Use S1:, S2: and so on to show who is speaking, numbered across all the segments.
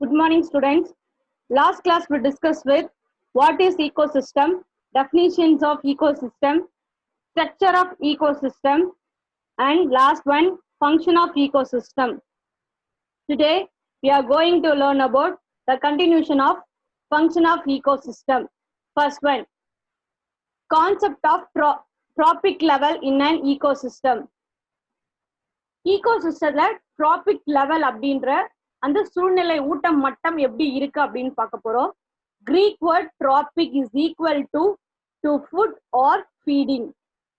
S1: Good morning, students. Last class we discussed with what is ecosystem, definitions of ecosystem, structure of ecosystem, and last one, function of ecosystem. Today, we are going to learn about the continuation of function of ecosystem. First one, concept of trophic level in an ecosystem. ecosystemல trophic level அப்படின்ற அந்த சூழ்நிலை ஊட்டம் மட்டம் எப்படி இருக்கு அப்படின்னு பார்க்க போறோம். Greek word trophic is equal to food or feeding.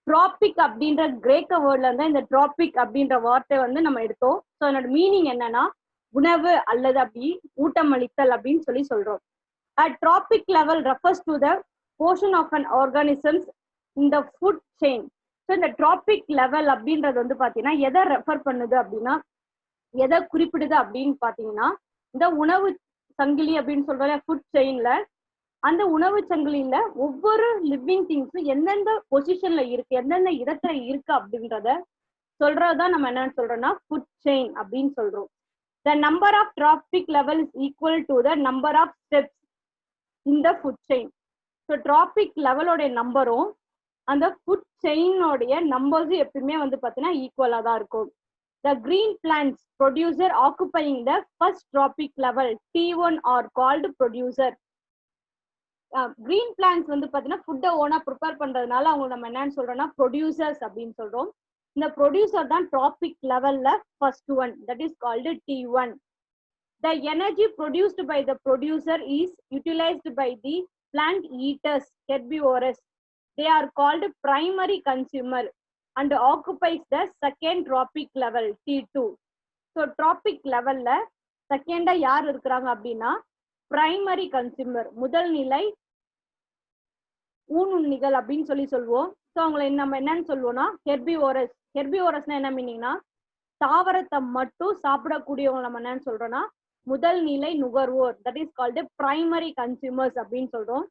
S1: trophic அப்படின்ற கிரேக்க வேர்ட்ல இருந்தா இந்த trophic அப்படின்ற வார்த்தை வந்து நம்ம எடுத்தோம். ஸோ அதோட மீனிங் என்னன்னா உணவு அல்லது அப்படி ஊட்டம் அளித்தல் அப்படின்னு சொல்லி சொல்றோம். A trophic level refers to the portion of an organisms in the food chain. So இந்த trophic level அப்படின்றது வந்து பாத்தீங்கன்னா எதை ரெஃபர் பண்ணுது அப்படின்னா எதை குறிப்பிடுது அப்படின்னு பாத்தீங்கன்னா இந்த உணவு சங்கிலி அப்படின்னு சொல்ற ஃபுட் செயின்ல அந்த உணவு சங்கிலியில ஒவ்வொரு லிவிங் திங்ஸும் எந்தெந்த பொசிஷன்ல இருக்கு எந்தெந்த இடத்துல இருக்கு அப்படின்றத சொல்றதுதான் நம்ம என்னன்னு சொல்றோம்னா ஃபுட் செயின் அப்படின்னு சொல்றோம். The number of trophic level is equal to the number of steps in the food chain. So trophic லெவலோடைய நம்பரும் அந்த ஃபுட் செயினோடைய நம்பர்ஸும் எப்பயுமே வந்து பார்த்தீங்கன்னா ஈக்குவலா தான் இருக்கும். The green plants producer occupying the first trophic level T1 are called producer. Green plants வந்து பார்த்தீங்கன்னா ஃபுட்டை ஓனா ப்ரிப்பேர் பண்றதுனால அவங்க நம்ம என்னன்னு சொல்றோம்னா ப்ரொடியூசர்ஸ் அப்படின்னு சொல்றோம். இந்த ப்ரொடியூசர் தான் trophic லெவல்ல first one, that is called T1. The energy produced by the producer is utilized by the plant eaters, herbivores. They are called primary consumer and occupies the second trophic level T2. So trophic levelல செகண்டா யார் இருக்கிறாங்க அப்படின்னா primary consumer, முதல் நிலை ஊனுண்ணிகள் அப்படின்னு சொல்லி சொல்லுவோம். So அவங்களை நம்ம என்னன்னு சொல்லுவோம்னா ஹெர்பிவோரஸ். ஹெர்பிவோரஸ்னா என்ன மீனிங்னா தாவரத்தை மட்டும் சாப்பிடக்கூடியவங்க நம்ம என்னன்னு சொல்றோம்னா முதல் நிலை நுகர்வோர், that is called primary consumers அப்படின்னு சொல்றோம்.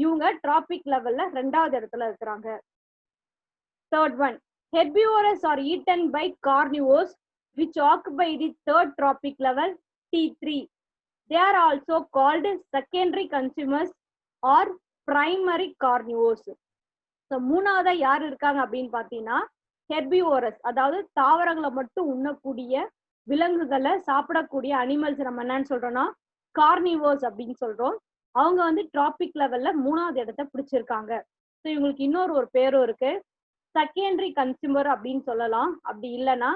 S1: இவங்க trophic லெவல்ல ரெண்டாவது இடத்துல இருக்கிறாங்க. Third one, herbivores are eaten by carnivores which occupy the third trophic level T3. They are also called secondary consumers or primary carnivores. So மூணாவதா யார் இருக்காங்க அப்படின்னு பார்த்தீங்கன்னா ஹெர்பிவோரஸ், அதாவது தாவரங்களை மட்டும் உண்ணக்கூடிய விலங்குகளை சாப்பிடக்கூடிய அனிமல்ஸ் நம்ம என்னன்னு சொல்றோம்னா கார்னிவோர்ஸ் அப்படின்னு சொல்றோம். அவங்க வந்து trophic லெவல்ல மூணாவது இடத்த பிடிச்சிருக்காங்க. ஸோ இவங்களுக்கு இன்னொரு பேரும் இருக்கு, செகண்டரி கன்சியூமர் அப்படின்னு சொல்லலாம், அப்படி இல்லைன்னா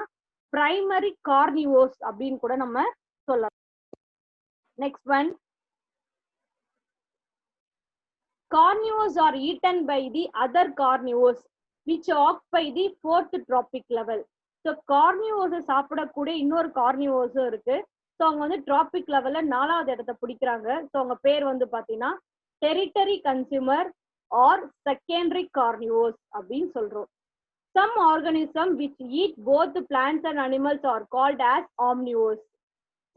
S1: பிரைமரி கார்னிவோர்ஸ் அப்படின்னு கூட நம்ம சொல்லலாம். Next one, carnivores are eaten by the other carnivores which occupy the fourth trophic level. So கார்னிவோர்ஸை சாப்பிடக்கூடிய இன்னொரு கார்னிவோர்ஸும் இருக்கு. ஸோ அவங்க வந்து trophic லெவல்ல நாலாவது இடத்த பிடிக்கிறாங்க. ஸோ அவங்க பேர் வந்து பாத்தீங்கன்னா tertiary consumer or secondary carnivores அப்படின்னு சொல்றோம். Some organisms which eat both plants and animals are called as omnivores.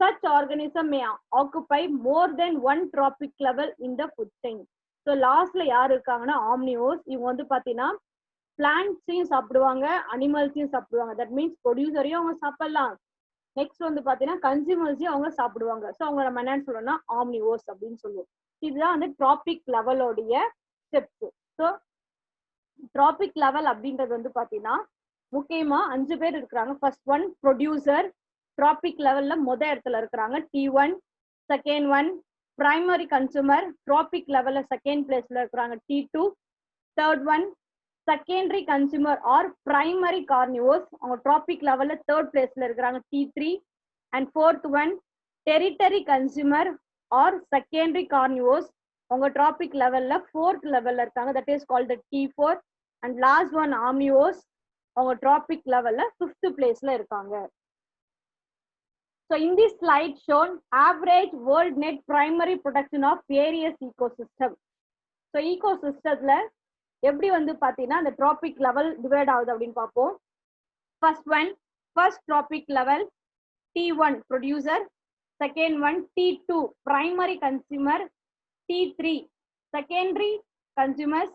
S1: Such organisms may occupy more than one trophic level in the food chain. So லாஸ்ட்ல யார் இருக்காங்கன்னா omnivores. இவங்க வந்து பாத்தீங்கன்னா பிளான்ட்ஸையும் சாப்பிடுவாங்க, அனிமல்ஸையும் சாப்பிடுவாங்க. தட் மீன்ஸ் ப்ரொடியூசரையும் அவங்க சாப்பிடலாம், நெக்ஸ்ட் வந்து பாத்தீங்கன்னா கன்சியூமர்ஸையும் அவங்க சாப்பிடுவாங்க. ஸோ அவங்க நம்ம என்னன்னு சொல்றோம்னா ஆம்னிவோர்ஸ் அப்படின்னு சொல்லுவோம். இதுதான் வந்து trophic லெவலோடைய ஸ்டெப்ஸ். ஸோ trophic லெவல் அப்படின்றது வந்து பாத்தீங்கன்னா முக்கியமா 5 பேர் இருக்கிறாங்க. ஃபர்ஸ்ட் ஒன் ப்ரொடியூசர், trophic லெவல்ல இடத்துல இருக்கிறாங்க T1. Second one primary consumer, trophic லெவல்ல செகண்ட் பிளேஸ்ல இருக்கிறாங்க T2. Third one secondary consumer are primary carnivores, அவங்க trophic லெவல்ல தேர்ட் பிளேஸ்ல இருக்கிறாங்க T3. And fourth one territory consumer are secondary carnivores, அவங்க trophic லெவல்ல ஃபோர்த் லெவல்ல இருக்காங்க, that is called T4. And last one omnivores, அவங்க trophic லெவல்ல ஃபிஃப்த் பிளேஸ்ல இருக்காங்க. So in this slide shown average world net primary production of various ecosystem. So ecosystemல எப்படி வந்து பாத்தீங்கன்னா அந்த trophic level டிவைட் ஆகுது அப்படின்னு பார்ப்போம். first trophic level T1 producer, second one T2 primary consumer, T3 secondary consumers,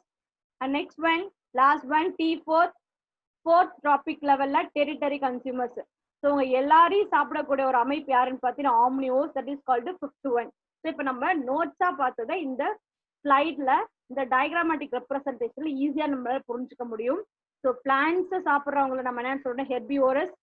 S1: and next one last one T4 fourth trophic level la territory consumers. So உங்க எல்லாரையும் சாப்பிடக்கூடிய ஒரு அமைப்பு யாருன்னு பார்த்தீங்கன்னா omnivores, that is called fifth one. So இப்போ நம்ம நோட்ஸா பார்த்ததை இந்த ஸ்லைட்ல இந்த டயக்ராமேட்டிக் ரெப்ரசன்டேஷன்ல ஈஸியா நம்மளால புரிஞ்சுக்க முடியும். ஸோ பிளான்ட்ஸை சாப்பிட்றவங்களை நம்ம என்ன சொல்றோம், ஹெர்பிவோரஸ்.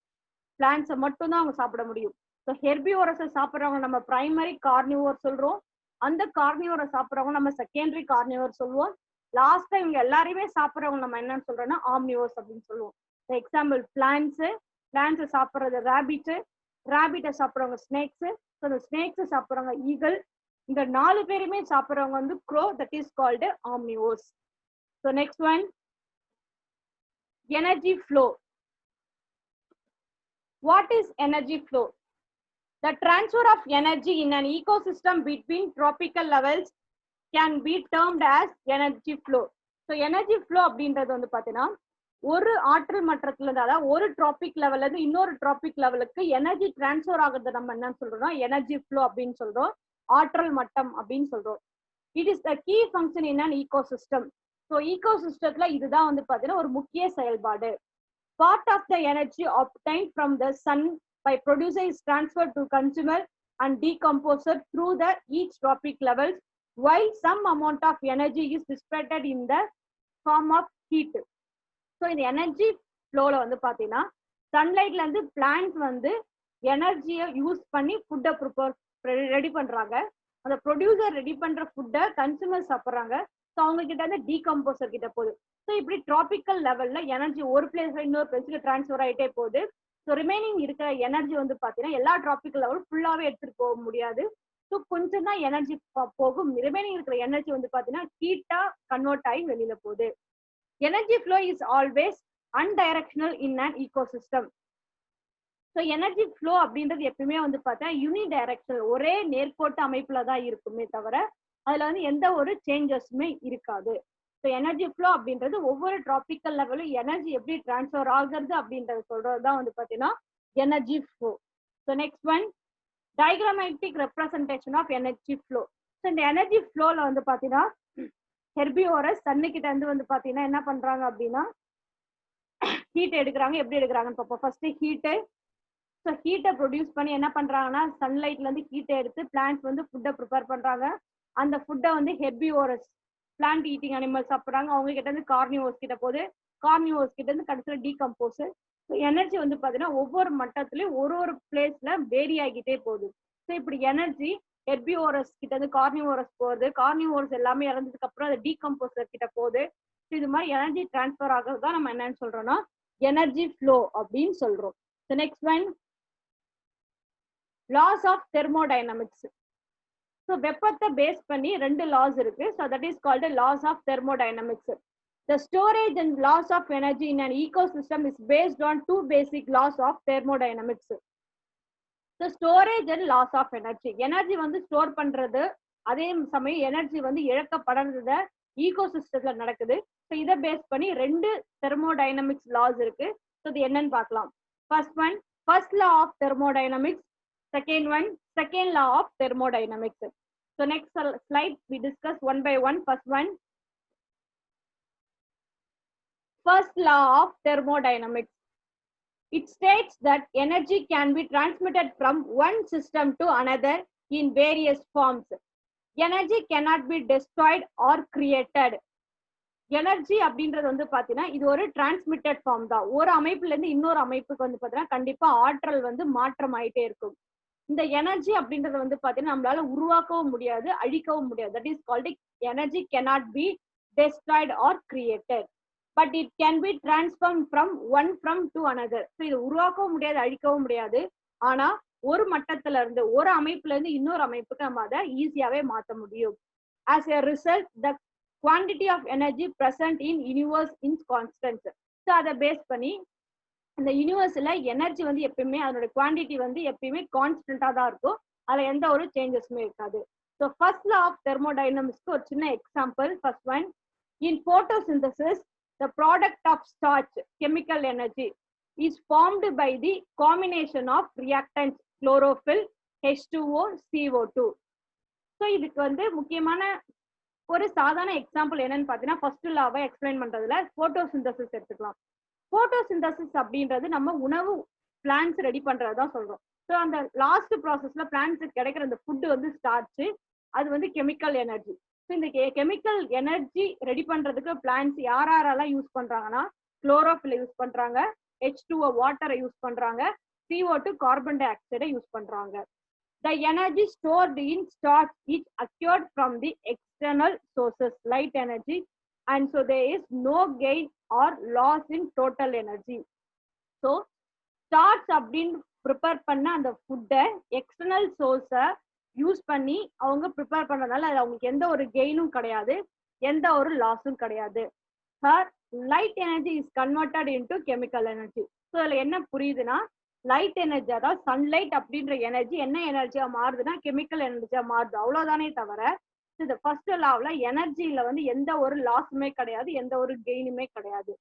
S1: பிளான்ட்ஸை மட்டும் தான் அவங்க சாப்பிட முடியும். ஸோ ஹெர்பிவோரஸை சாப்பிட்றவங்க நம்ம பிரைமரி கார்னிவோர் சொல்றோம். அந்த கார்னிவோரை சாப்பிட்றவங்க நம்ம செகண்டரி கார்னிவோர் சொல்லுவோம். லாஸ்டா இவங்க எல்லாரையுமே சாப்பிட்றவங்க நம்ம என்னன்னு சொல்றோம்னா ஆம்னிவோர்ஸ் அப்படின்னு சொல்லுவோம். எக்ஸாம்பிள் பிளான்ட்ஸை சாப்பிட்றது ரேபிட்டை சாப்பிட்றவங்க ஸ்னேக்ஸ், ஸோ அந்த ஸ்னேக்ஸை சாப்பிட்றவங்க ஈகிள். இந்த 4 பேருமே சாப்பிட்றவங்க வந்து crow, that is called omnivores. So next one, energy flow. What is energy flow? The transfer of energy in an ecosystem between tropical levels can be termed as energy flow. So energy flow அப்படின்றது வந்து பாத்தீங்கன்னா ஒரு ஆற்றல் மட்டத்துல இருந்து, அதாவது ஒரு traffic லெவல்ல இருந்து இன்னொரு டிராபிக் லெவலுக்கு எனர்ஜி டிரான்ஸ்ஃபர் ஆகுறது நம்ம என்ன சொல்றோம்னா எனர்ஜி ஃப்ளோ அப்படின்னு சொல்றோம், ஆற்றல் மட்டம் அப்படின்னு சொல்றோம். It is the key function in an ecosystem. So ஈகோசிஸ்டத்துல இதுதான் வந்து பாத்தீங்கன்னா ஒரு முக்கிய செயல்பாடு. Part of the energy obtained from the sun by producer is transferred to consumer and decomposer through the each tropic levels, while some amount of energy is dissipated in the form of heat. So இந்த energy ஃப்ளோல வந்து பாத்தீங்கன்னா சன்லைட்ல இருந்து plants வந்து எனர்ஜியை use பண்ணி ஃபுட்டை ready பண்றாங்க. அந்த ப்ரொடியூசர் ரெடி பண்ற ஃபுட்டை கன்சூமர் சாப்பிட்றாங்க. ஸோ அவங்க கிட்ட இருந்து டீகம்போசர் கிட்ட போகுது. ஸோ இப்படி டிராபிக்கல் லெவல்ல எனர்ஜி ஒரு பிளேஸ்ல இன்னொரு பிளேஸ்க்கு டிரான்ஸ்ஃபர் ஆகிட்டே போகுது. ஸோ ரிமைனிங் இருக்கிற எனர்ஜி வந்து பாத்தீங்கன்னா எல்லா டிராபிக்கல் லெவலும் ஃபுல்லாவே எடுத்துட்டு போக முடியாது. ஸோ கொஞ்சம் தான் எனர்ஜி போகும். ரிமைனிங் இருக்கிற எனர்ஜி வந்து பாத்தீங்கன்னா ஹீட்டா கன்வெர்ட் ஆகி வெளியில போகுது. Energy flow is always unidirectional in an ecosystem. So energy flow அப்படின்றது எப்பயுமே வந்து பார்த்தா யூனி டைரக்ஷனல், ஒரே நேர்கோட்டு அமைப்புல தான் இருக்குமே தவிர அதுல வந்து எந்த ஒரு சேஞ்சஸுமே இருக்காது. ஸோ எனர்ஜி ஃப்ளோ அப்படின்றது ஒவ்வொரு டிராபிக்கல் லெவலும் எனர்ஜி எப்படி டிரான்ஸ்ஃபர் ஆகுறது அப்படின்றது சொல்றது தான் வந்து பார்த்தீங்கன்னா energy flow. So next one, diagrammatic representation of energy flow. So இந்த எனர்ஜி ஃப்ளோல வந்து பார்த்தீங்கன்னா ஹெர்பிவோரஸ் சன்னுக்கிட்ட இருந்து வந்து பார்த்தீங்கன்னா என்ன பண்றாங்க அப்படின்னா ஹீட் எடுக்கிறாங்க. எப்படி எடுக்கிறாங்கன்னு பார்ப்போம். First heat. ஸோ ஹீட்டை ப்ரொடியூஸ் பண்ணி என்ன பண்றாங்கன்னா சன்லைட்ல இருந்து ஹீட்டை எடுத்து பிளான்ட்ஸ் வந்து ஃபுட்டை ப்ரிப்பேர் பண்றாங்க. அந்த ஃபுட்டை வந்து ஹெர்பிவோரஸ் பிளான்ட் ஈட்டிங் அனிமல்ஸ் சாப்பிட்றாங்க. அவங்க கிட்ட இருந்து கார்னிவோர்ஸ் கிட்ட போகுது. கார்னிவோர்ஸ் கிட்ட இருந்து கடைசியில் டீகம்போஸ். எனர்ஜி வந்து பாத்தீங்கன்னா ஒவ்வொரு மட்டத்திலயும் ஒரு பிளேஸ்ல வேரி ஆகிட்டே போகுது. ஸோ இப்படி எனர்ஜி ஹெர்பிவோரஸ் கிட்ட இருந்து கார்னிவோரஸ் போகுது. கார்னிவோரஸ் எல்லாமே இறந்ததுக்கு அப்புறம் அது டீகம்போசர் கிட்ட போகுது. இது மாதிரி எனர்ஜி டிரான்ஸ்ஃபர் ஆகிறது தான் நம்ம என்னன்னு சொல்றோம்னா எனர்ஜி ஃப்ளோ அப்படின்னு சொல்றோம். So next one, laws of thermodynamics. So வெப்பத்தை பேஸ் பண்ணி 2 லாஸ் இருக்கு. So that is called laws of thermodynamics. The storage and loss of energy in an ecosystem is based on 2 basic laws of thermodynamics. So storage and loss of energy. Energy வந்து store பண்றது, அதே சமயம் energy வந்து இழக்கப்படுறது ஈகோசிஸ்டத்துல நடக்குது. So இதை base பண்ணி 2 thermodynamics loss இருக்கு. So இது என்னன்னு பார்க்கலாம். First one, first law of thermodynamics. Second one, second law of thermodynamics. So next slide we discuss one by one. First one, first law of thermodynamics. It states that energy can be transmitted from one system to another in various forms. Energy cannot be destroyed or created. Energy அப்படின்றது வந்து பாத்தீங்கன்னா இது ஒரு transmitted form தான். ஒரு அமைப்புல இருந்து இன்னொரு அமைப்புக்கு வந்து பாத்தீங்கன்னா கண்டிப்பா ஆற்றல் வந்து மாற்றம் ஆயிட்டே இருக்கும். இந்த எனர்ஜி அப்படின்றது வந்து பாத்தீங்கன்னா நம்மளால உருவாக்கவும் முடியாது, அழிக்கவும் முடியாது. That is called energy cannot be destroyed or created. But it can be transformed from to another. So இது உருவாக்கவும் முடியாது, அழிக்கவும் முடியாது. ஆனா ஒரு மட்டத்துல இருந்து ஒரு அமைப்புல இருந்து இன்னொரு அமைப்புக்கு நம்ம அதை ஈஸியாவே மாற்ற முடியும். As a result, the quantity of energy present in universe is constant. So அதை பேஸ் பண்ணி இந்த யூனிவர்ஸ்ல எனர்ஜி வந்து எப்பயுமே அதோட குவான்டிட்டி வந்து எப்பயுமே கான்ஸ்டன்டா தான் இருக்கும். அதுல எந்த ஒரு சேஞ்சஸுமே இருக்காது. ஸோ ஃபர்ஸ்ட் லா ஆஃப் தெர்மோடைனமிக்ஸ்க்கு ஒரு சின்ன example. First one, in photosynthesis the product of starch, chemical energy, is formed by the combination of reactants chlorophyll, H2O, CO2. So இதுக்கு வந்து முக்கியமான ஒரு சாதாரண எக்ஸாம்பிள் என்னன்னு பார்த்தீங்கன்னா ஃபர்ஸ்ட் லாவை எக்ஸ்பிளைன் பண்றதுல போட்டோசிந்தசிஸ் எடுத்துக்கலாம். போட்டோசிந்தசிஸ் அப்படின்றது நம்ம உணவு பிளான்ட்ஸ் ரெடி பண்றதுதான் சொல்றோம். ஸோ அந்த லாஸ்ட் ப்ராசஸ்ல பிளான்ட்ஸுக்கு கிடைக்கிற அந்த ஃபுட் வந்து ஸ்டார்ச், அது வந்து கெமிக்கல் எனர்ஜி. ஸோ இந்த கெமிக்கல் எனர்ஜி ரெடி பண்றதுக்கு பிளான்ட்ஸ் யாரெல்லாம் யூஸ் பண்றாங்கன்னா, குளோரோஃபில் யூஸ் பண்றாங்க, H2O வாட்டரை யூஸ் பண்றாங்க, CO2 கார்பன் டை ஆக்சைடை யூஸ் பண்றாங்க. The energy stored in starch is acquired from the external sources, light energy, and so there is no gain or loss in total energy. So starch அப்படின்னு prepare பண்ண அந்த ஃபுட்டை external சோர்ஸை use பண்ணி அவங்க prepare பண்ணனால அது அவங்களுக்கு எந்த ஒரு கெயினும் கிடையாது, எந்த ஒரு லாஸும் கிடையாது. Her light energy is converted into chemical energy. So அதில் என்ன புரியுதுன்னா, லைட் எனர்ஜி, அதாவது சன்லைட் அப்படின்ற எனர்ஜி என்ன எனர்ஜியா மாறுதுன்னா கெமிக்கல் எனர்ஜியா மாறுது, அவ்வளவுதானே தவிர இந்த ஃபர்ஸ்ட் லாவ்ல எனர்ஜியில வந்து எந்த ஒரு லாஸுமே கிடையாது, எந்த ஒரு கெயினுமே கிடையாது.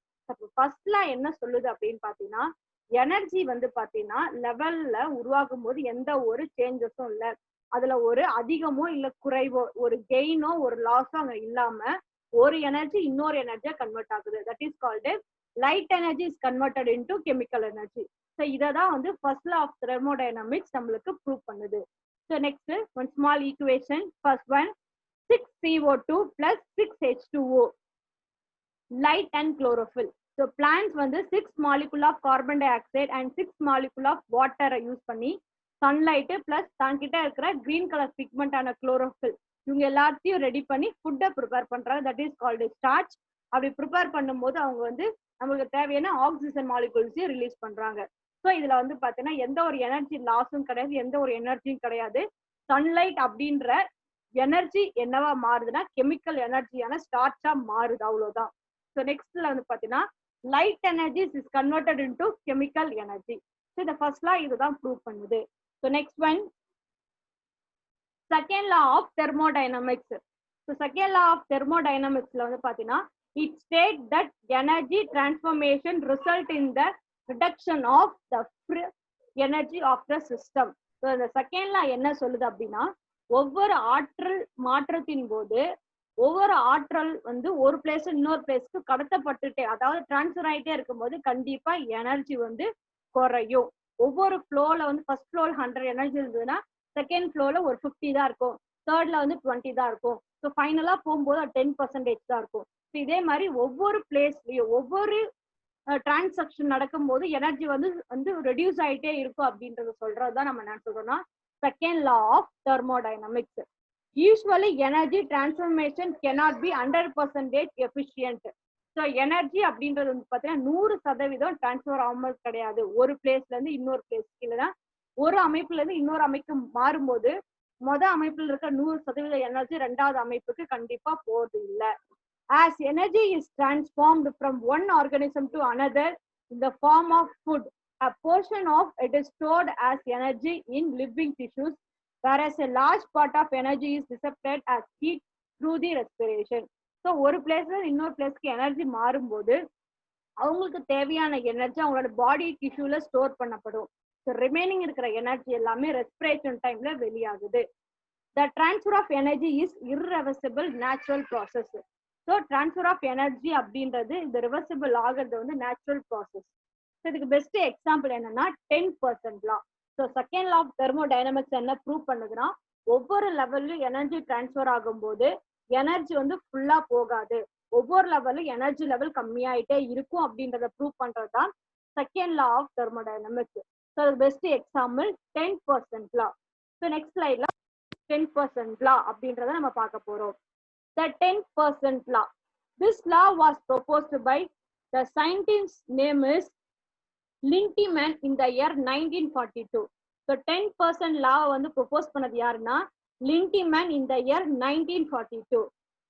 S1: ஃபர்ஸ்ட் லா என்ன சொல்லுது அப்படின்னு பாத்தீங்கன்னா, எனர்ஜி வந்து பாத்தீங்கன்னா லெவல்ல உருவாகும் போது எந்த ஒரு சேஞ்சஸும் இல்லை, அதுல ஒரு அதிகமோ இல்ல குறைவோ, ஒரு கெயினோ ஒரு லாஸோ அங்க இல்லாம ஒரு எனர்ஜி இன்னொரு எனர்ஜியா கன்வெர்ட் ஆகுது. That is called light energy is converted into chemical energy. So இதை தான் வந்து ஃபர்ஸ்ட் லா ஆஃப் தெர்மோடைனமிக்ஸ் நம்மளுக்கு ப்ரூவ் பண்ணுது. So next one small equation. First one 6CO2 plus 6H2O, light and chlorophyll. So plants வந்து 6 molecule of carbon dioxide and 6 molecule of water use பண்ணி sunlight plus தன்கிட்ட இருக்கிற green colour pigment ஆன chlorophyll இவங்க எல்லாத்தையும் ready பண்ணி ஃபுட்டை prepare பண்றாங்க. That is called starch. அப்படி ப்ரிப்பேர் பண்ணும்போது அவங்க வந்து நம்மளுக்கு தேவையான ஆக்சிஜன் மாலிகூல்ஸையும் ரிலீஸ் பண்றாங்க. ஸோ இதுல வந்து பாத்தீங்கன்னா எந்த ஒரு எனர்ஜி லாஸும் கிடையாது, எந்த ஒரு எனர்ஜியும் கிடையாது. சன்லைட் அப்படின்ற எனர்ஜி என்னவா மாறுதுன்னா கெமிக்கல் எனர்ஜியான ஸ்டார்ச்சா மாறுது, அவ்வளவுதான். ஸோ நெக்ஸ்ட்ல வந்து பாத்தீங்கன்னா light energy is converted into chemical energy. So இந்த ஃபர்ஸ்ட் லா இதுதான் ப்ரூவ் பண்ணுது. So next one second law of thermodynamics. So second law of தெர்மோடைனமிக்ஸ்ல வந்து பாத்தீங்கன்னா it states that energy transformation result in the reduction of the free energy of the system. So the second law என்ன சொல்லுது அப்படின்னா, ஒவ்வொரு ஆற்றல் மாற்றத்தின் போது ஒவ்வொரு ஆற்றல் வந்து ஒரு பிளேஸ் இன்னொரு பிளேஸ்க்கு கடத்தப்பட்டுட்டே, அதாவது டிரான்ஸ்ஃபர் ஆகிட்டே இருக்கும்போது கண்டிப்பா எனர்ஜி வந்து குறையும். ஒவ்வொரு ஃப்ளோல வந்து ஃபர்ஸ்ட் ஃப்ளோல 100 எனர்ஜி இருந்ததுன்னா செகண்ட் ஃப்ளோல ஒரு 50 தான் இருக்கும், தேர்ட்ல வந்து 20 தான் இருக்கும். ஸோ ஃபைனலா போகும்போது 10% தான் இருக்கும். இதே மாதிரி ஒவ்வொரு பிளேஸ்லயும் ஒவ்வொரு டிரான்சாக்ஷன் நடக்கும்போது எனர்ஜி வந்து ரெடியூஸ் ஆயிட்டே இருக்கும் அப்படின்றத சொல்றதுதான் நம்ம என்ன சொல்றோம்னா second law of thermodynamics. Usually energy transformation cannot be 100% efficient. So energy அப்படின்றது வந்து பார்த்தீங்கன்னா 100% டிரான்ஸ்ஃபர் ஆகாமல் கிடையாது. ஒரு பிளேஸ்ல இருந்து இன்னொரு பிளேஸ்க்கு, இல்லைன்னா ஒரு அமைப்புல இருந்து இன்னொரு அமைப்பு மாறும்போது அமைப்புல இருக்க 100% எனர்ஜி ரெண்டாவது அமைப்புக்கு கண்டிப்பா போறது இல்லை. As energy is transformed from one organism to another in the form of food, a portion of it is stored as energy in living tissues, whereas a large part of energy is dissipated as heat through the respiration. So ஒரு பிளேஸ்ல இன்னொரு பிளேஸ்க்கு energy மாறும்போது அவங்களுக்கு தேவையான energy அவங்களோட body டிஷ்யூல store பண்ணப்படும். ஸோ ரிமைனிங் இருக்கிற எனர்ஜி எல்லாமே ரெஸ்பிரேஷன் டைம்ல வெளியாகுது. The transfer of energy is irreversible natural process. So transfer of energy அப்படின்றது இந்த ரிவர்சிபிள் ஆகிறது வந்து நேச்சுரல் ப்ராசஸ். ஸோ இதுக்கு பெஸ்ட் எக்ஸாம்பிள் என்னன்னா 10% law. So second law of thermodynamics என்ன ப்ரூவ் பண்ணுதுன்னா, ஒவ்வொரு லெவல்லையும் எனர்ஜி டிரான்ஸ்ஃபர் ஆகும்போது எனர்ஜி வந்து ஃபுல்லா போகாது, ஒவ்வொரு லெவலும் எனர்ஜி லெவல் கம்மியாயிட்டே இருக்கும் அப்படின்றத ப்ரூவ் பண்றது தான் second law of thermodynamics. So best example 10% law. So next ஸ்லைட்ல 10% லா அப்படின்றத நம்ம பார்க்க போறோம். The 10% law. This law was proposed by the scientist's name is Lindemann in the year 1942. So 10% law வந்து propose பண்ணது யாருன்னா Lindemann in the year 1942.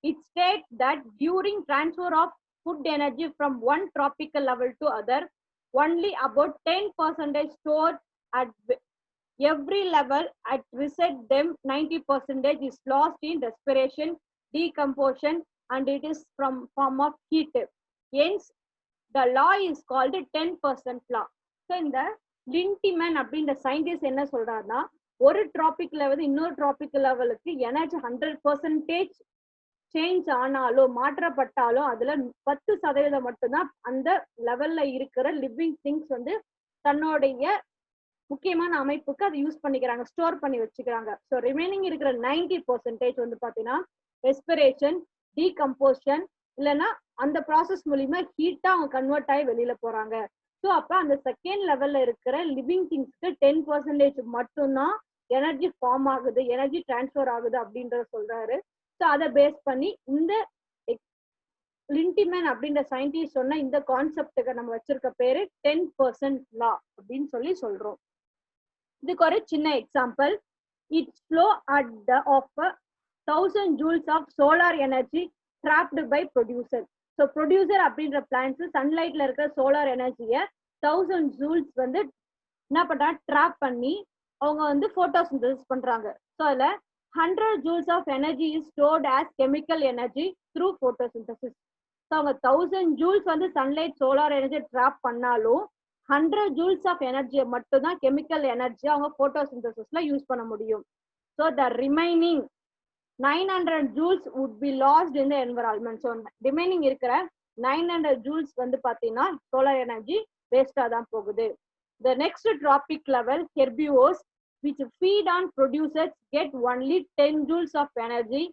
S1: It states that during transfer of food energy from one tropical level to other, only about 10% stored at every level. At reset them 90% is lost in respiration, decomposition, and it is from form of heat. Hence the law is called 10% law. So இந்த லிண்டிமேன் அப்படின்ற scientist என்ன சொல்றாருன்னா, ஒரு traffic level இன்னொரு traffic லெவலுக்கு energy 100% change ஆனாலும் மாற்றப்பட்டாலும் அதுல 10% மட்டும்தான் அந்த லெவல்ல இருக்கிற லிவிங் திங்ஸ் வந்து தன்னுடைய முக்கியமான அமைப்புக்கு அதை யூஸ் பண்ணிக்கிறாங்க, ஸ்டோர் பண்ணி வச்சுக்கிறாங்க. ஸோ ரிமைனிங் இருக்கிற 90% வந்து பாத்தீங்கன்னா ரெஸ்பிரேஷன், டீகம்போஷன், இல்லைன்னா அந்த ப்ராசஸ் மூலியமா ஹீட்டா அவங்க கன்வெர்ட் ஆகி வெளியில போறாங்க. ஸோ அப்ப அந்த செகண்ட் லெவல்ல இருக்கிற லிவிங் திங்ஸ்க்கு 10% மட்டும்தான் எனர்ஜி ஃபார்ம் ஆகுது, எனர்ஜி டிரான்ஸ்ஃபர் ஆகுது அப்படின்றத சொல்றாரு. ஸோ அதை பேஸ் பண்ணி இந்த லிண்டிமேன் அப்படின்ற சயின்டிஸ்ட் சொன்ன இந்த கான்செப்டுக்கு நம்ம வச்சிருக்க பேரு 10% லா அப்படின்னு சொல்லி சொல்றோம். இதுக்கு ஒரு சின்ன example. It's flow at the of 1000 joules of solar energy trapped by producer. So producer அப்படின்ற பிளான்ஸ் சன்லைட்ல இருக்கிற சோலார் எனர்ஜியை 1000 ஜூல்ஸ் வந்து என்ன பண்றாங்க, ட்ராப் பண்ணி அவங்க வந்து போட்டோசிந்தசிஸ் பண்றாங்க. ஸோ அதுல 100 joules of energy is stored as chemical energy through photosynthesis. So அவங்க 1000 ஜூல்ஸ் வந்து சன்லைட் சோலார் எனர்ஜி ட்ராப் பண்ணாலும் 100 ஜூல்ஸ் ஆஃப் எனர்ஜியை மட்டும் தான் கெமிக்கல் எனர்ஜி அவங்க போட்டோசிந்தசிஸ்ல யூஸ் பண்ண முடியும். So the remaining 900 joules would be lost in the environment. So remaining இருக்கிற 900 ஜூல்ஸ் வந்து பாத்தீங்கன்னா சோலார் எனர்ஜி வேஸ்டா தான் போகுது. The next tropic level, herbivores, which feed on producers, get only 10 joules of energy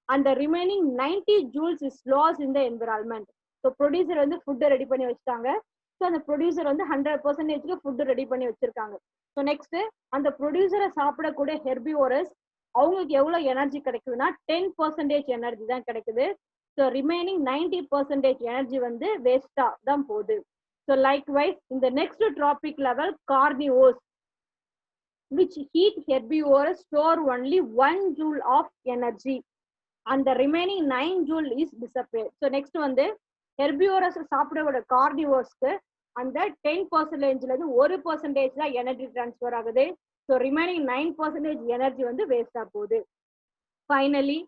S1: and the remaining 90 joules is lost in the environment. So producer வந்து food ready பண்ணி வச்சிட்டாங்க. So அந்த producer வந்து 100% food ready பண்ணி வச்சிருக்காங்க. So next அந்த ப்ரொடியூசரை சாப்பிடக்கூடிய herbivorous அவங்களுக்கு எவ்வளவு எனர்ஜி கிடைக்குதுன்னா 10% எனர்ஜி தான் கிடைக்குது. ஸோ ரிமைனிங் 90% எனர்ஜி வந்து வேஸ்டா தான் போகுது. So likewise, in the next tropic level, carnivores, which eat herbivores, store only 1 joule of energy, and the remaining 9 joule is disappeared. So next வந்து herbivores சாப்பிடக்கூடிய carnivoresக்கு அந்த 10%ல இருந்து 1% தான் எனர்ஜி டிரான்ஸ்ஃபர் ஆகுது. So remaining 9% எனர்ஜி வந்து வேஸ்டா போகுது. Finally,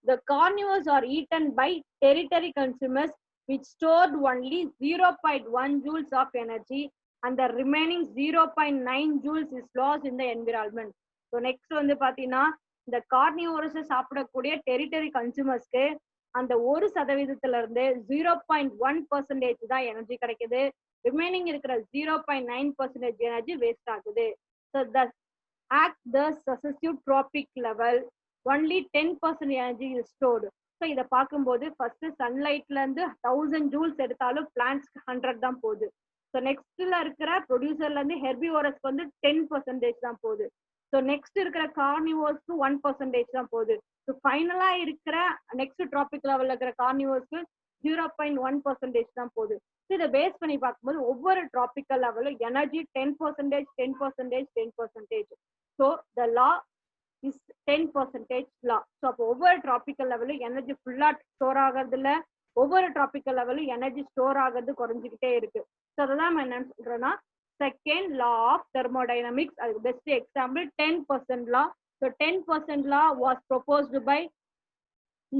S1: the carnivores are eaten by territory consumers, which stored only 0.1 joules of energy and the remaining 0.9 joules is lost in the environment. So next வந்து பாத்தீங்கன்னா இந்த கார்னிவோரஸ் சாப்பிடக்கூடிய territory கன்சூமர்ஸ்க்கு அந்த 1% இருந்து 0.1% தான் எனர்ஜி கிடைக்குது. ரிமைனிங் இருக்கிற 0.9% எனர்ஜி வேஸ்ட் ஆகுது. So thus at the successive tropic level only 10% energy is stored. So இதை பார்க்கும்போது ஃபர்ஸ்ட் சன்லைட்ல இருந்து 1000 ஜூல்ஸ் எடுத்தாலும் பிளான்ட்ஸ்க்கு 100 தான் போகுது. ஸோ நெக்ஸ்ட்ல இருக்கிற ப்ரொடியூசர்ல இருந்து ஹெர்பிவோரஸ்க்கு வந்து 10% தான் போகுது. ஸோ நெக்ஸ்ட் இருக்கிற கார்னிவோர்ஸ்க்கு 1% தான் போகுது. ஸோ ஃபைனலா இருக்கிற நெக்ஸ்ட் டிராபிக் லெவல்ல இருக்கிற கார்னிவோர்ஸ்க்கு 0.1% தான் போகுது. ஸோ இதை பேஸ் பண்ணி பார்க்கும்போது ஒவ்வொரு டிராபிக்கல் லெவலும் energy 10%, 10%, 10%. So the law is 10% law. So அப்போ ஒவ்வொரு டிராபிக்கல் லெவலும் எனர்ஜி ஃபுல்லா ஸ்டோர் ஆகிறது இல்ல, ஒவ்வொரு டிராபிக்கல் லெவலும் எனர்ஜி ஸ்டோர் ஆகிறது குறைஞ்சிக்கிட்டே இருக்கு. ஸோ அதான் நான் என்ன சொல்றேன்னா செகண்ட் லா ஆஃப் தெர்மோடைனமிக்ஸ். அதுக்கு best example 10% law. So 10% law was proposed by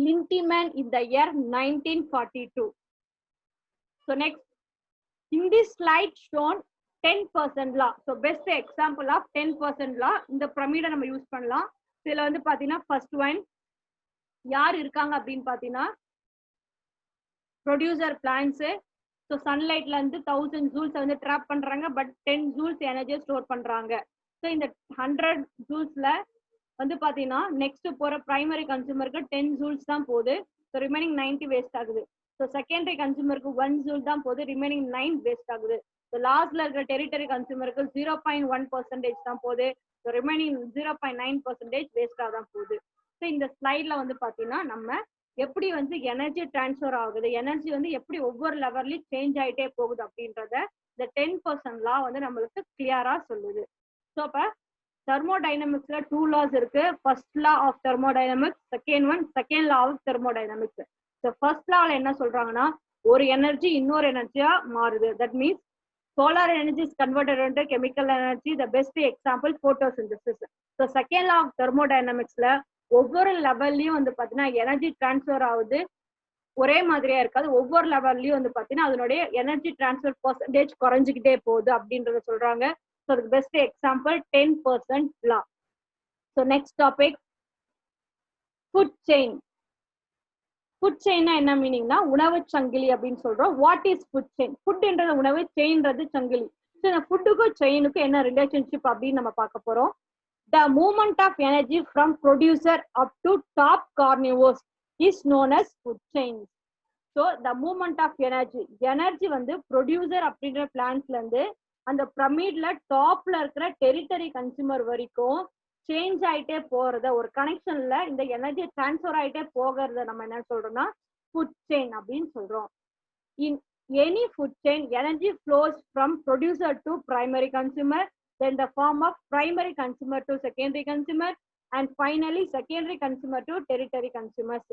S1: Lindeman in the year 1942. So next, in this slide shown 10% law. So best example of 10% law. இந்த பிரமிடை நம்ம யூஸ் பண்ணலாம். இதுல வந்து பாத்தீங்கன்னா ஃபர்ஸ்ட் ஒன் யார் இருக்காங்க அப்படின்னு பாத்தீங்கன்னா ப்ரொடியூசர் பிளான்ஸ். ஸோ சன்லைட்ல இருந்து 1000 ஜூல்ஸ் வந்து ட்ராப் பண்றாங்க, பட் 10 ஜூல்ஸ் எனர்ஜியை ஸ்டோர் பண்றாங்க. ஸோ இந்த 100 ஜூல்ஸ்ல வந்து பாத்தீங்கன்னா நெக்ஸ்ட் போற பிரைமரி கன்சூமருக்கு 10 ஜூல்ஸ் தான் போகுது. ஸோ ரிமைனிங் 90 வேஸ்ட் ஆகுது. ஸோ செகண்டரி கன்சூமருக்கு 1 ஜூல் தான் போகுது, ரிமைனிங் 9 வேஸ்ட் ஆகுது. ஸோ லாஸ்ட்ல இருக்கிற டெரிட்டரி கன்சூமருக்கு 0.1% தான் போகுது. ஸோ ரிமைனிங் 0.9% வேஸ்டா தான் போகுது. ஸோ இந்த ஸ்லைட்ல வந்து பாத்தீங்கன்னா நம்ம எப்படி வந்து எனர்ஜி டிரான்ஸ்ஃபர் ஆகுது, எனர்ஜி வந்து எப்படி ஒவ்வொரு லெவல்லையும் சேஞ்ச் ஆயிட்டே போகுது அப்படின்றத இந்த 10% லா வந்து நம்மளுக்கு கிளியரா சொல்லுது. ஸோ அப்ப தெர்மோடைனமிக்ஸ்ல 2 லாஸ் இருக்கு. First law of thermodynamics, second law of thermodynamics. So first லால என்ன சொல்றாங்கன்னா ஒரு எனர்ஜி இன்னொரு எனர்ஜியா மாறுது. That means solar energy is converted into chemical energy. The best example photosynthesis. So second law of thermodynamics ல ஒவ்வொரு லெவல்லையும் வந்து பாத்தீங்கன்னா எனர்ஜி டிரான்ஸ்ஃபர் ஆகுது, ஒரே மாதிரியா இருக்காது. ஒவ்வொரு லெவல்லையும் வந்து பாத்தீங்கன்னா அதனுடைய எனர்ஜி டிரான்ஸ்ஃபர் பெர்சன்டேஜ் குறைஞ்சிக்கிட்டே போகுது அப்படின்றத சொல்றாங்க. ஸோ அதுக்கு best example 10% law. So next topic food chain. Food செயின்னா என்ன மீனிங்னா உணவு சங்கிலி அப்படின்னு சொல்றோம். What is food chain? ஃபுட்ன்றது உணவு, செயின்றது சங்கிலி. ஸோ இந்த ஃபுட்டுக்கும் செயினுக்கும் என்ன ரிலேஷன்ஷிப் அப்படின்னு நம்ம பார்க்க போறோம். The movement of energy from producer up to top carnivores is known as food chains. So the movement of energy வந்து ப்ரொடியூசர் அப்படின்ற பிளான்ட்ல இருந்து அந்த பிரமிட்ல டாப்ல இருக்கிற டெரிட்டரி கன்சியூமர் வரைக்கும் சேஞ்ச் ஆயிட்டே போறத ஒரு கனெக்ஷன்ல இந்த எனர்ஜி டிரான்ஸ்ஃபர் ஆயிட்டே போகிறத நம்ம என்ன சொல்றோம்னா ஃபுட் செயின் அப்படின்னு சொல்றோம். In any food chain energy flows from producer to primary consumer, then the form of primary consumer to secondary consumer, and finally secondary consumer to tertiary consumers.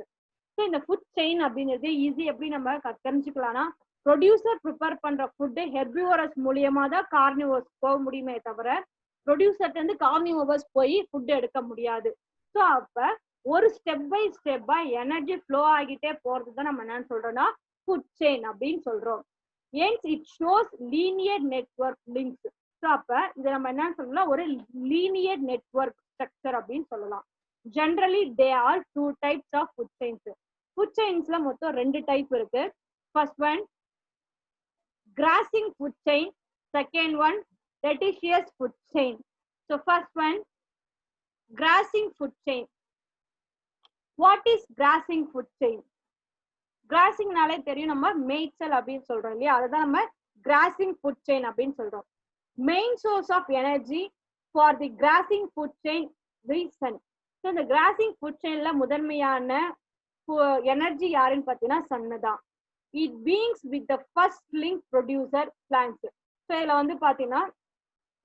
S1: So இந்த food chain அப்படிங்கிறது easy எப்படி நம்ம தெரிஞ்சுக்கலாம்னா producer prepare பண்ற food herbivorous மூலியமா தான் carnivores போக முடியுமே தவிர ப்ரொடியூசர்ல இருந்து கார்னிவோர்ஸ் போய் ஃபுட் எடுக்க முடியாது. ஸோ அப்ப ஒரு ஸ்டெப் பை ஸ்டெப்பா எனர்ஜி ஃப்ளோ ஆகிட்டே போறது தான் நம்ம என்னன்னு சொல்றோம்னா ஃபுட் செயின் அப்படின்னு சொல்றோம். Hence it shows linear network links. So அப்ப இதை நம்ம என்ன சொல்லலாம் ஒரு லீனியர் நெட்வொர்க் ஸ்ட்ரக்சர் அப்படின்னு சொல்லலாம். Generally they are 2 types of food chains. Food செயின்ஸ்ல மொத்தம் 2 டைப் இருக்கு. First one grazing food chain, second one detritus food chain. So first one grazing food chain. What is grazing food chain? கிராசிங்னாலே தெரியும், நம்ம மேய்ச்சல் அப்படின்னு சொல்றோம் இல்லையா, அதுதான் நம்ம கிராசிங் ஃபுட் செயின் அப்படின்னு சொல்றோம். Main source of energy for the grazing food chain is sun. So the grazing food chain la முதன்மையான எனர்ஜி யாருன்னு பார்த்தீங்கன்னா சன்னு தான். It beings with the first link producer plants. So இதுல வந்து பாத்தீங்கன்னா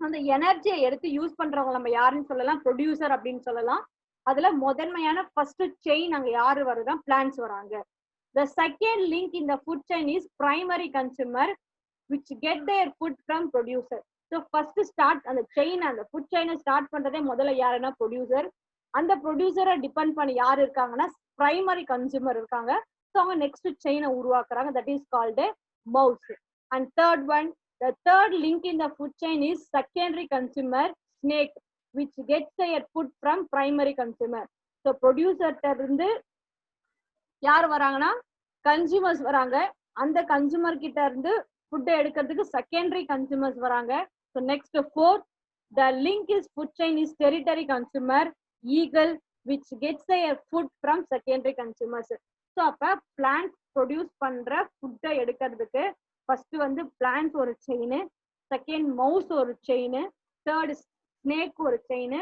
S1: அந்த எனர்ஜியை எடுத்து யூஸ் பண்றவங்க நம்ம யாருன்னு சொல்லலாம் ப்ரொடியூசர் அப்படின்னு சொல்லலாம். அதுல முதன்மையான ஃபர்ஸ்ட் செயின் அங்க யாரு வருதா பிளான்ட்ஸ் வராங்க. The second link in the food chain is primary consumer which get their food from producer. So first start அந்த செயின் அந்த ஃபுட் செயினை ஸ்டார்ட் பண்றதே முதல்ல யாருன்னா ப்ரொடியூசர். அந்த ப்ரொடியூசரை டிபெண்ட் பண்ணி யார் இருக்காங்கன்னா பிரைமரி கன்சியூமர் இருக்காங்க. ஸோ அவங்க நெக்ஸ்ட் செயினை உருவாக்குறாங்க. That is called mouse. And third one the third link in the food chain is secondary consumer snake which gets their food from primary consumer. So ப்ரொடியூசர்கிட்ட இருந்து யார் வராங்கன்னா கன்சியூமர்ஸ் வராங்க. அந்த கன்சியூமர் கிட்ட இருந்து ஃபுட்டை எடுக்கிறதுக்கு செகண்டரி கன்சியூமர்ஸ் வராங்க. So next fourth, the link is food chain is territory consumer eagle which gets their food from secondary consumers. So அப்ப plants produce பண்ற food எடுக்கிறதுக்கு first வந்து plants ஒரு chain, second mouse ஒரு chain, third snake ஒரு chain,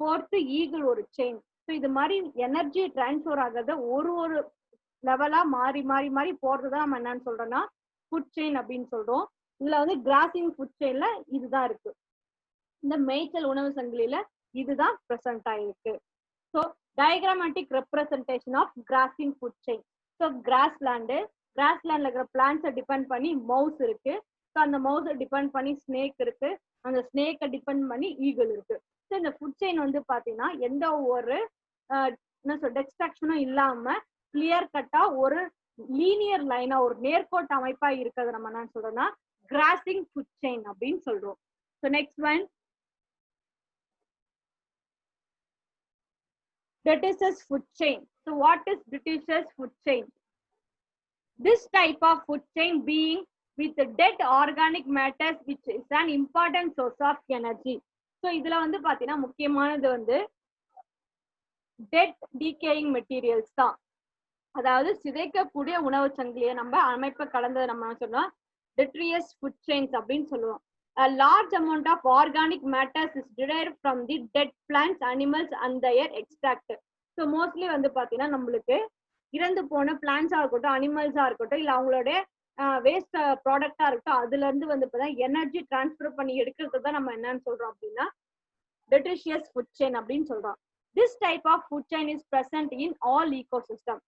S1: fourth eagle ஒரு chain. So இது மாதிரி எனர்ஜி டிரான்ஸ்ஃபர் ஆகிறத ஒரு ஒரு லெவலா மாறி மாறி மாறி போறதுதான் நம்ம என்னன்னு சொல்றோம்னா ஃபுட் செயின் அப்படின்னு சொல்றோம். இதுல வந்து கிராசிங் ஃபுட் செயின்ல இதுதான் இருக்கு. இந்த மேய்ச்சல் உணவு சங்கிலியில இதுதான் பிரசன்ட் ஆயிருக்கு. So diagrammatic representation of grazing food chain. So கிராஸ்லேண்ட்ல இருக்கிற பிளான்ட்ஸை டிபெண்ட் பண்ணி மவுஸ் இருக்கு. ஸோ அந்த மவுஸை டிபெண்ட் பண்ணி ஸ்னேக் இருக்கு. அந்த ஸ்னேக்கை டிபெண்ட் பண்ணி ஈகிள் இருக்கு. ஸோ இந்த ஃபுட் செயின் வந்து பாத்தீங்கன்னா எந்த ஒரு என்ன சொல் டிஸ்ட்ராக்ஷனும் இல்லாம கிளியர் கட்டா ஒரு லீனியர் லைனா ஒரு நேர்கோட்டு அமைப்பா இருக்கிறது நம்ம என்ன சொல்றோம்னா கிராசிங் ஃபுட் செயின் அப்படின்னு சொல்றோம். So next one, British's food chain. So what is British's food chain? This type of food chain being with the dead organic matters which is an important source of energy. So இதுல வந்து பாத்தீங்கன்னா முக்கியமானது வந்து dead decaying materials தான். அதாவது சிதைக்கக்கூடிய உணவு சங்கிலியை நம்ம அமைப்பை கலந்தது நம்ம சொன்னோம் detritus food chains அப்படின்னு சொல்லுவோம். A large amount of organic matters is derived from the dead plants, animals and their extract. So mostly வந்து பாத்தீங்கன்னா நம்மளுக்கு இறந்து போன பிளான்ஸா இருக்கட்டும் அனிமல்ஸா இருக்கட்டும் இல்ல அவங்களோட வேஸ்ட் ப்ராடக்டா இருக்கட்டும் அதுல இருந்து வந்து பாத்தீங்கன்னா எனர்ஜி டிரான்ஸ்ஃபர் பண்ணி எடுக்கிறது தான் நம்ம என்னன்னு சொல்றோம் அப்படின்னா detritus food chain அப்படின்னு சொல்றோம். This type of food chain is present in all ecosystem.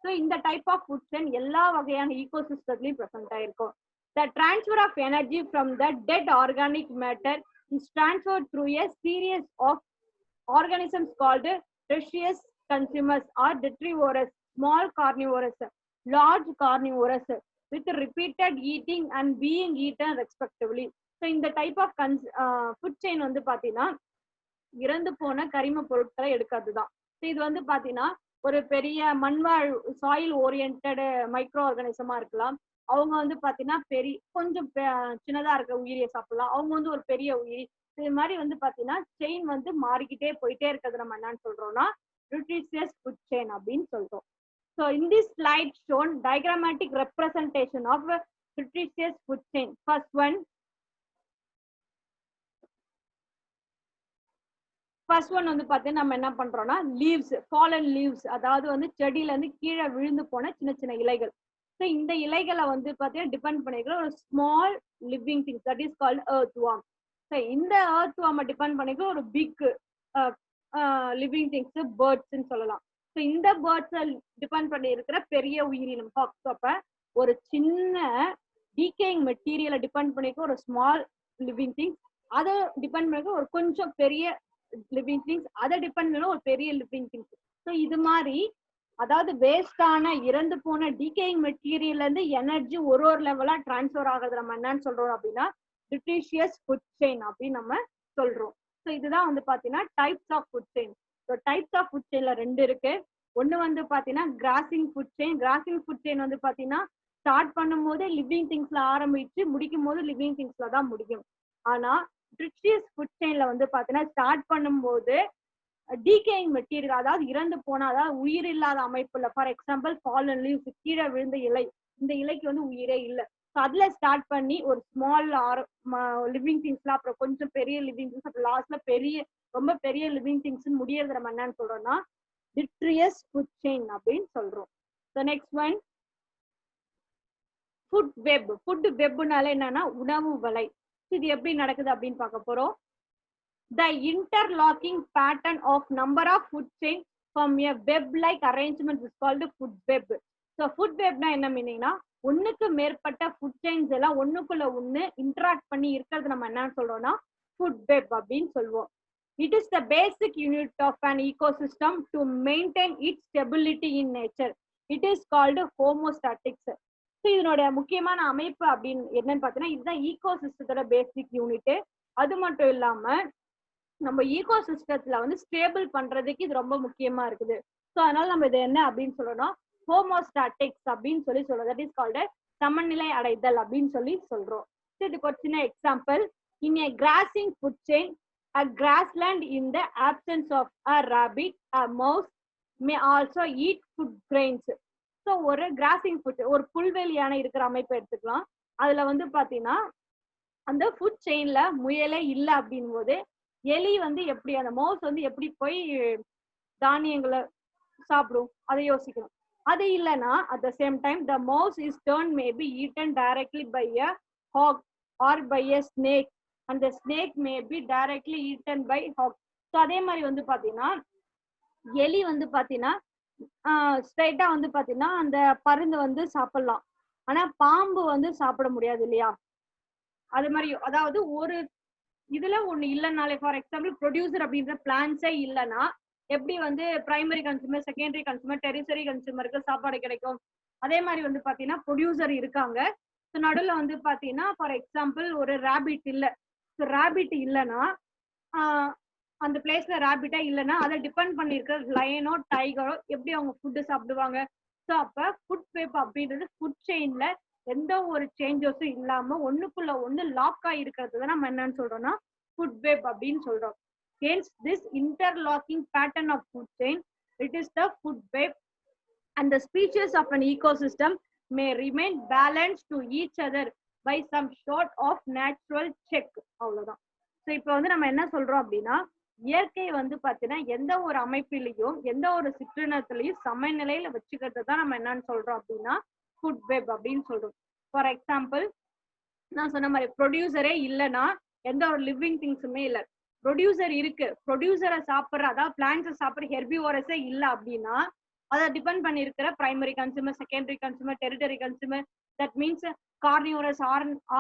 S1: So இந்த type of food chain எல்லா வகையான ecosystemலயும் present ஆயிருக்கும். The transfer of energy from the dead organic matter is transferred through a series of organisms called tertiary consumers or detrivorous, small carnivorous, large carnivorous with repeated eating and being eaten respectively. So இந்த type of food chain வந்து பாத்தீங்கன்னா இறந்து போன கரிம பொருட்களை எடுக்கிறதுதான். இது வந்து பாத்தீங்கன்னா ஒரு பெரிய மண்வாழ் சாயில் ஓரியன்ட் மைக்ரோ ஆர்கானிசமா இருக்கலாம், அவங்க வந்து பாத்தீங்கன்னா கொஞ்சம் சின்னதா இருக்க உயிரியை சாப்பிடலாம், அவங்க வந்து ஒரு பெரிய உயிரி. இது மாதிரி வந்து பாத்தீங்கன்னா செயின் வந்து மாறிக்கிட்டே போயிட்டே இருக்கிறது நம்ம என்னன்னு சொல்றோம்னா நியூட்ரிஷியஸ் ஃபுட் செயின் அப்படின்னு சொல்றோம். So in this slide shown diagrammatic representation of a nutritious food chain. First one வந்து பாத்தீங்கன்னா நம்ம என்ன பண்றோம்னா லீவ்ஸ், fallen leaves, அதாவது வந்து செடியில இருந்து கீழே விழுந்து போன சின்ன சின்ன இலைகள். ஸோ இந்த இலைகளை வந்து பாத்தீங்கன்னா டிபெண்ட் பண்ணிக்கிற ஒரு small living things that is called earth warm. So இந்த எர்த் வார்மை டிபெண்ட் பண்ணிக்கிற ஒரு பிக் லிவிங் திங்ஸ் பேர்ட்ஸ்ன்னு சொல்லலாம். ஸோ இந்த பேர்ட்ஸை டிபெண்ட் பண்ணி இருக்கிற பெரிய உயிரினம் அப்ப ஒரு சின்ன டீகேயிங் மெட்டீரியலை டிபெண்ட் பண்ணிக்க ஒரு ஸ்மால் லிவிங் திங்ஸ், அதை டிபெண்ட் பண்ணிக்க ஒரு கொஞ்சம் பெரிய லிவிங் திங்ஸ், அதை டிபெண்ட் பண்ண ஒரு பெரிய லிவிங் திங்ஸ். ஸோ இது மாதிரி அதாவது வேஸ்டான இறந்து போன டீகேயிங் மெட்டீரியல்ல இருந்து எனர்ஜி ஒரு லெவலா டிரான்ஸ்ஃபர் ஆகுறது நம்ம என்னன்னு சொல்றோம் அப்படின்னா நியூட்ரிஷியஸ் ஃபுட் செயின் அப்படின்னு நம்ம சொல்றோம். ஸோ இதுதான் வந்து பாத்தீங்கன்னா types of food chain. So types of food செயின்ல 2 இருக்கு. ஒன்னு வந்து பாத்தீங்கன்னா grazing food chain. Grazing food chain வந்து பாத்தீங்கன்னா ஸ்டார்ட் பண்ணும் போதே லிவிங் திங்ஸ்ல ஆரம்பிச்சு முடிக்கும் போது லிவிங் திங்ஸ்ல தான் முடியும். ஆனா நியூட்ரிஷியஸ் ஃபுட் செயின்ல வந்து பாத்தீங்கன்னா ஸ்டார்ட் பண்ணும்போது டீகேயிங் மெட்டீரியல், அதாவது இறந்து போன, அதாவது உயிர் இல்லாத அமைப்புல, ஃபார் எக்ஸாம்பிள் ஃபாலன் லீவ்ஸ், கீழே விழுந்த இலை, இந்த இலைக்கு வந்து உயிரே இல்லை. ஸோ அதுல ஸ்டார்ட் பண்ணி ஒரு ஸ்மால் லிவிங் திங்ஸ்ல, அப்புறம் கொஞ்சம் பெரிய லிவிங் திங்ஸ், அப்புறம் லாஸ்ட்ல ரொம்ப பெரிய லிவிங் திங்ஸ் முடியறது நம்ம என்னன்னு சொல்றோம்னா நியூட்ரிஷியஸ் ஃபுட் செயின் அப்படின்னு சொல்றோம். So next one food web. Food வெப்னால என்னன்னா உணவு வலை. இது எப்படி நடக்குது அப்படின்னு பார்க்க போறோம். The interlocking pattern of number of food chains from a web-like arrangement is called food web. So food webனா என்ன மீனிங்னா ஒண்ணுக்கு மேற்பட்ட ஃபுட் செயின்ஸ் எல்லாம் ஒண்ணுக்குள்ள ஒண்ணு இன்டராக்ட் பண்ணி இருக்கிறது நம்ம என்ன சொல்றோம்னா ஃபுட் வெப் அப்படின்னு சொல்லுவோம். It is the basic unit of an ecosystem to maintain its stability in nature. It is called homeostatics. So இதனுடைய முக்கியமான அமைப்பு அப்படின்னு என்னன்னு பார்த்தீங்கன்னா இதுதான் ஈகோசிஸ்டத்தோட பேசிக் யூனிட். அது மட்டும் இல்லாம நம்ம ஈகோ சிஸ்டத்துல வந்து ஸ்டேபிள் பண்றதுக்கு இது ரொம்ப முக்கியமா இருக்குது. ஸோ அதனால நம்ம இது என்ன அப்படின்னு சொல்லணும் ஹோமோஸ்டாட்டிக்ஸ் அப்படின்னு சொல்றோம். தட் இஸ் கால்டு சமநிலை அடைதல் அப்படின்னு சொல்றோம். இதுக்கு ஒரு சின்ன example. In A crossing food chain, a grassland in the absence of a rabbit, a mouse may also eat food grains. So ஒரு கிராசிங் ஃபுட், ஒரு புல்வெளியான இருக்கிற அமைப்பை எடுத்துக்கலாம். அதுல வந்து பாத்தீங்கன்னா அந்த ஃபுட் செயின்ல முயலே இல்லை அப்படின் போது எலி வந்து எப்படி, அந்த மவுஸ் வந்து எப்படி போய் தானியங்களை சாப்பிடும் அதை யோசிக்கணும். அது இல்லைன்னா at the same time the mouse is turn may be eaten directly by a hawk or by a snake and the snake may be directly eaten by hawk. So அதே மாதிரி வந்து பாத்தீங்கன்னா எலி வந்து பாத்தீங்கன்னா ஸ்ட்ரைட்டா வந்து பாத்தீங்கன்னா அந்த பருந்து வந்து சாப்பிடலாம், ஆனா பாம்பு வந்து சாப்பிட முடியாது இல்லையா. அது மாதிரி அதாவது ஒரு இதுல ஒண்ணு இல்லைனாலே, ஃபார் எக்ஸாம்பிள் ப்ரொடியூசர் அப்படின்ற பிளான்ஸே இல்லைன்னா எப்படி வந்து பிரைமரி கன்சூமர், செகண்டரி கன்சூமர், டெரிசரி கன்சூமருக்கு சாப்பாடு கிடைக்கும். அதே மாதிரி வந்து பாத்தீங்கன்னா ப்ரொடியூசர் இருக்காங்க. ஸோ நடுவில் வந்து பாத்தீங்கன்னா ஃபார் எக்ஸாம்பிள் ஒரு ரேபிட் இல்லை. ஸோ ரேபிட் இல்லைன்னா அந்த பிளேஸ்ல ரேபிட்டா இல்லைன்னா அதை டிபெண்ட் பண்ணி இருக்கிற லயனோ டைகரோ எப்படி அவங்க ஃபுட்டு சாப்பிடுவாங்க. ஸோ அப்ப ஃபுட் வெப் அப்படின்றது ஃபுட் செயின்ல எந்த ஒரு சேஞ்சஸும் இல்லாம ஒண்ணுக்குள்ள ஒண்ணு லாக் ஆகி இருக்கிறது நம்ம என்னன்னு சொல்றோம்னா ஃபுட் வெப் அப்படின்னு சொல்றோம். Hence this interlocking pattern of food chain, it is the food web, and the species of an ecosystem may remain balanced to each other by some sort of natural check. அவ்வளவுதான். So இப்போ வந்து நம்ம என்ன சொல்றோம் அப்படின்னா இயற்கை வந்து பாத்தீங்கன்னா எந்த ஒரு அமைப்பிலையும் எந்த ஒரு சிற்றினத்திலையும் சமநிலையில வச்சுக்கிறது தான் நம்ம என்னன்னு சொல்றோம் அப்படின்னா ஃபுட் வெப் அப்படின்னு சொல்றோம். ஃபார் எக்ஸாம்பிள் நான் சொன்ன மாதிரி ப்ரொடியூசரே இல்லைன்னா எந்த ஒரு லிவிங் திங்ஸுமே இல்லை. ப்ரொடியூசர் இருக்கு, ப்ரொடியூசரை சாப்பிட்ற, அதாவது பிளான்ஸை சாப்பிட்ற ஹெர்பிவோரஸே இல்லை அப்படின்னா அதை டிபெண்ட் பண்ணி இருக்கிற primary consumer, secondary consumer, territory consumer, that means carnivorous,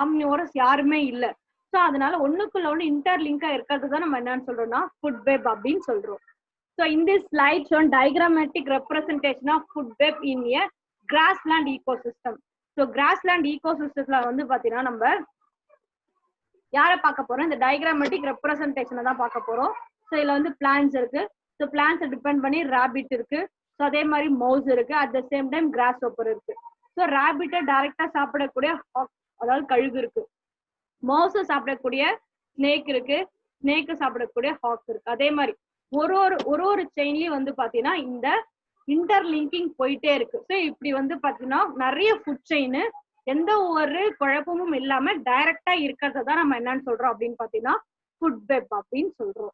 S1: omnivorous யாருமே இல்லை. ஸோ அதனால ஒண்ணுக்குள்ள ஒன்று இன்டர்லிங்கா இருக்கிறது தான் நம்ம என்னன்னு சொல்றோம்னா ஃபுட் வெப் அப்படின்னு சொல்றோம். So in this slide shown diagrammatic representation of food web in a grassland ecosystem. So grassland ஈகோசிஸ்டம்ல வந்து பாத்தீங்கன்னா நம்ம யாரை பார்க்க போறோம், இந்த டயக்ராமேட்டிக் ரெப்ரசன்டேஷனை தான் பார்க்க போறோம். ஸோ இதுல வந்து பிளான்ஸ் இருக்கு. ஸோ பிளான்ஸை டிபெண்ட் பண்ணி ரேபிட் இருக்கு. ஸோ அதே மாதிரி மவுஸ் இருக்கு. At the same time cross Hopper இருக்கு. ஸோ ரேபிட்டை டைரக்டா சாப்பிடக்கூடிய ஹாக், அதாவது கழுகு இருக்கு. மவுஸை சாப்பிடக்கூடிய ஸ்னேக் இருக்கு, ஸ்னேக்கு சாப்பிடக்கூடிய ஹாக் இருக்கு. அதே மாதிரி ஒரு ஒரு ஒரு ஒரு செயின்லயும் வந்து பாத்தீங்கன்னா இந்த இன்டர்லிங்கிங் போயிட்டே இருக்கு. ஸோ இப்படி வந்து பாத்தீங்கன்னா நிறைய ஃபுட் செயின் எந்த ஒரு குழப்பமும் இல்லாம டைரக்டா இருக்கிறத தான் நம்ம என்னன்னு சொல்றோம் அப்படின்னு பாத்தீங்கன்னா ஃபுட் வெப் அப்படின்னு சொல்றோம்.